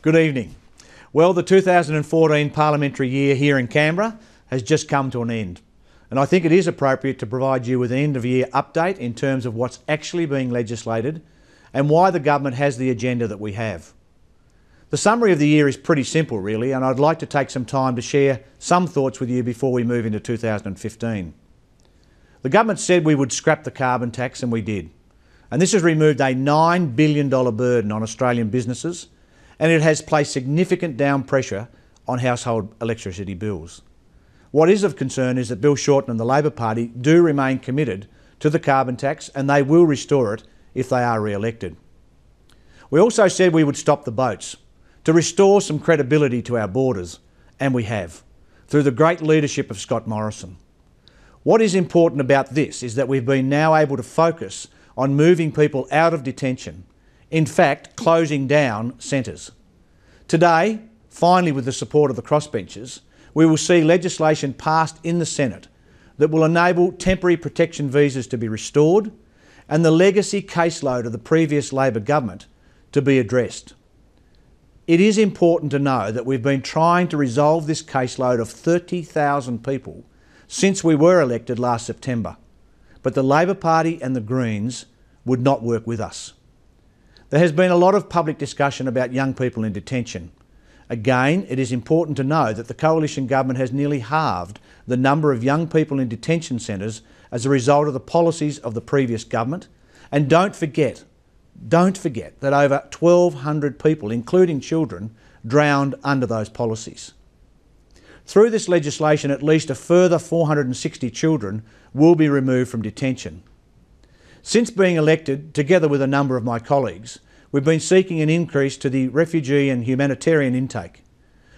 Good evening. Well, the 2014 parliamentary year here in Canberra has just come to an end, and I think it is appropriate to provide you with an end-of-year update in terms of what's actually being legislated and why the government has the agenda that we have. The summary of the year is pretty simple, really, and I'd like to take some time to share some thoughts with you before we move into 2015. The government said we would scrap the carbon tax, and we did. And this has removed a $9 billion burden on Australian businesses, and it has placed significant down pressure on household electricity bills. What is of concern is that Bill Shorten and the Labor Party do remain committed to the carbon tax, and they will restore it if they are re-elected. We also said we would stop the boats to restore some credibility to our borders, and we have, through the great leadership of Scott Morrison. What is important about this is that we've been now able to focus on moving people out of detention, in fact closing down centres. Today, finally with the support of the crossbenchers, we will see legislation passed in the Senate that will enable temporary protection visas to be restored and the legacy caseload of the previous Labor government to be addressed. It is important to know that we've been trying to resolve this caseload of 30,000 people since we were elected last September, but the Labor Party and the Greens would not work with us. There has been a lot of public discussion about young people in detention. Again, it is important to know that the Coalition government has nearly halved the number of young people in detention centres as a result of the policies of the previous government. And don't forget that over 1,200 people, including children, drowned under those policies. Through this legislation, at least a further 460 children will be removed from detention. Since being elected, together with a number of my colleagues, we've been seeking an increase to the refugee and humanitarian intake.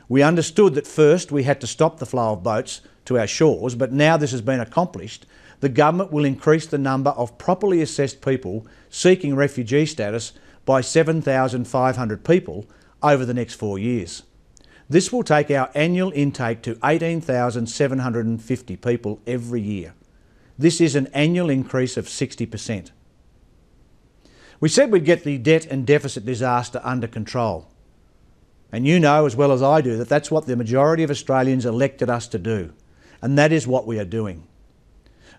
We understood that first we had to stop the flow of boats to our shores, but now this has been accomplished, the government will increase the number of properly assessed people seeking refugee status by 7,500 people over the next 4 years. This will take our annual intake to 18,750 people every year. This is an annual increase of 60%. We said we'd get the debt and deficit disaster under control. And you know as well as I do that that's what the majority of Australians elected us to do. And that is what we are doing.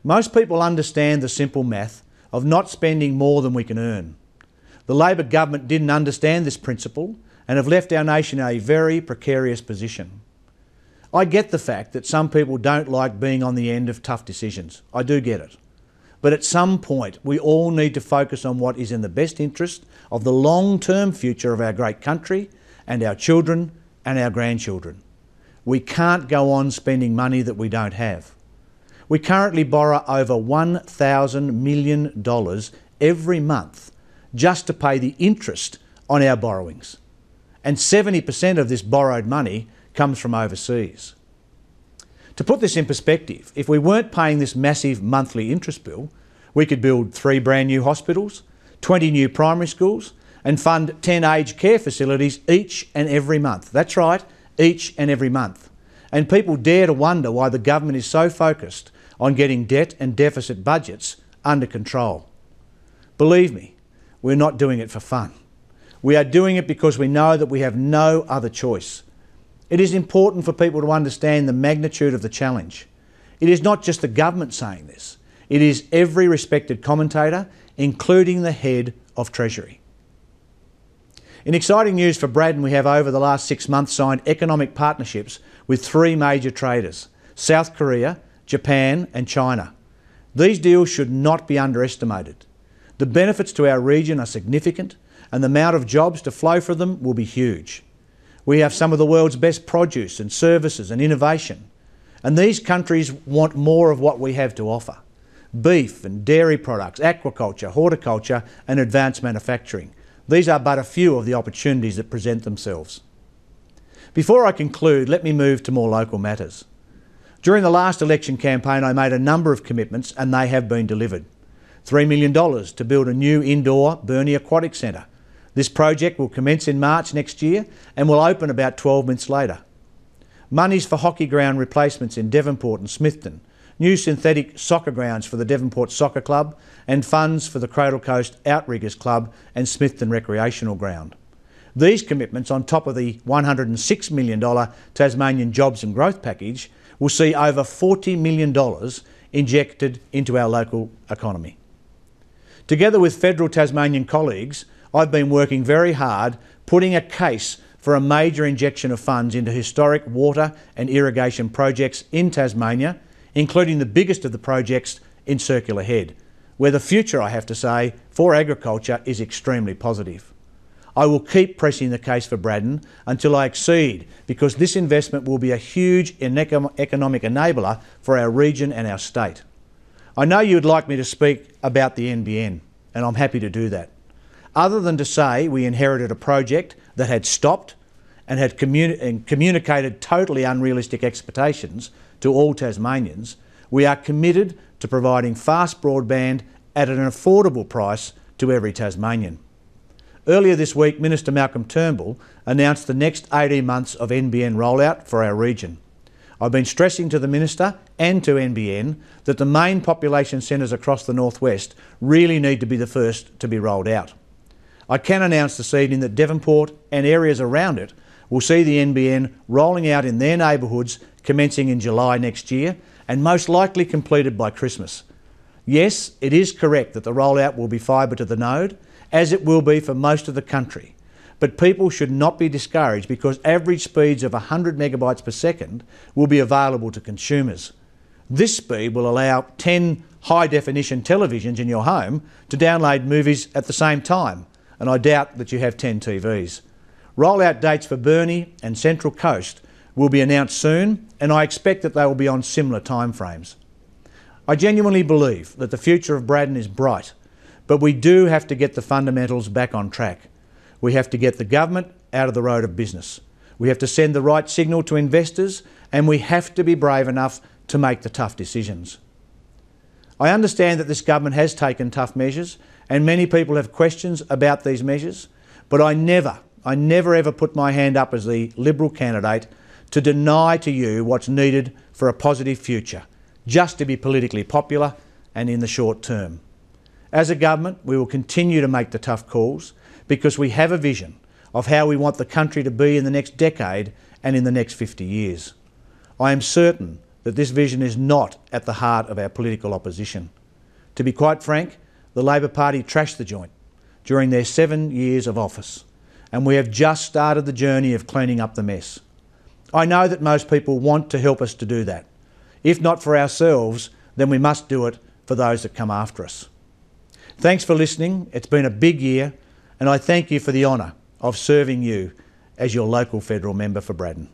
Most people understand the simple math of not spending more than we can earn. The Labor government didn't understand this principle and have left our nation in a very precarious position. I get the fact that some people don't like being on the end of tough decisions. I do get it. But at some point, we all need to focus on what is in the best interest of the long-term future of our great country and our children and our grandchildren. We can't go on spending money that we don't have. We currently borrow over $1,000 million every month just to pay the interest on our borrowings. And 70% of this borrowed money comes from overseas. To put this in perspective, if we weren't paying this massive monthly interest bill, we could build 3 brand new hospitals, 20 new primary schools, and fund 10 aged care facilities each and every month. That's right, each and every month. And people dare to wonder why the government is so focused on getting debt and deficit budgets under control. Believe me, we're not doing it for fun. We are doing it because we know that we have no other choice. It is important for people to understand the magnitude of the challenge. It is not just the government saying this. It is every respected commentator, including the head of Treasury. In exciting news for Braddon, we have over the last 6 months signed economic partnerships with 3 major traders, South Korea, Japan and China. These deals should not be underestimated. The benefits to our region are significant and the amount of jobs to flow from them will be huge. We have some of the world's best produce and services and innovation, and these countries want more of what we have to offer. Beef and dairy products, aquaculture, horticulture and advanced manufacturing. These are but a few of the opportunities that present themselves. Before I conclude, let me move to more local matters. During the last election campaign, I made a number of commitments and they have been delivered. $3 million to build a new indoor Burnie Aquatic Centre. This project will commence in March next year and will open about 12 months later. Monies for hockey ground replacements in Devonport and Smithton, new synthetic soccer grounds for the Devonport Soccer Club and funds for the Cradle Coast Outriggers Club and Smithton Recreational Ground. These commitments, on top of the $106 million Tasmanian Jobs and Growth Package, will see over $40 million injected into our local economy. Together with federal Tasmanian colleagues, I've been working very hard putting a case for a major injection of funds into historic water and irrigation projects in Tasmania, including the biggest of the projects in Circular Head, where the future, I have to say, for agriculture is extremely positive. I will keep pressing the case for Braddon until I exceed, because this investment will be a huge economic enabler for our region and our state. I know you would like me to speak about the NBN, and I'm happy to do that. Other than to say we inherited a project that had stopped and had communicated totally unrealistic expectations to all Tasmanians, we are committed to providing fast broadband at an affordable price to every Tasmanian. Earlier this week, Minister Malcolm Turnbull announced the next 18 months of NBN rollout for our region. I've been stressing to the Minister and to NBN that the main population centres across the northwest really need to be the first to be rolled out. I can announce this evening that Devonport and areas around it will see the NBN rolling out in their neighbourhoods commencing in July next year and most likely completed by Christmas. Yes, it is correct that the rollout will be fibre to the node, as it will be for most of the country. But people should not be discouraged because average speeds of 100 megabytes per second will be available to consumers. This speed will allow 10 high-definition televisions in your home to download movies at the same time, and I doubt that you have 10 TVs. Rollout dates for Burnie and Central Coast will be announced soon, and I expect that they will be on similar timeframes. I genuinely believe that the future of Braddon is bright, but we do have to get the fundamentals back on track. We have to get the government out of the road of business. We have to send the right signal to investors, and we have to be brave enough to make the tough decisions. I understand that this government has taken tough measures, and many people have questions about these measures, but I never ever put my hand up as the Liberal candidate to deny to you what's needed for a positive future, just to be politically popular and in the short term. As a government, we will continue to make the tough calls because we have a vision of how we want the country to be in the next decade and in the next 50 years. I am certain that this vision is not at the heart of our political opposition. To be quite frank, the Labor Party trashed the joint during their 7 years of office, and we have just started the journey of cleaning up the mess. I know that most people want to help us to do that. If not for ourselves, then we must do it for those that come after us. Thanks for listening. It's been a big year, and I thank you for the honour of serving you as your local federal member for Braddon.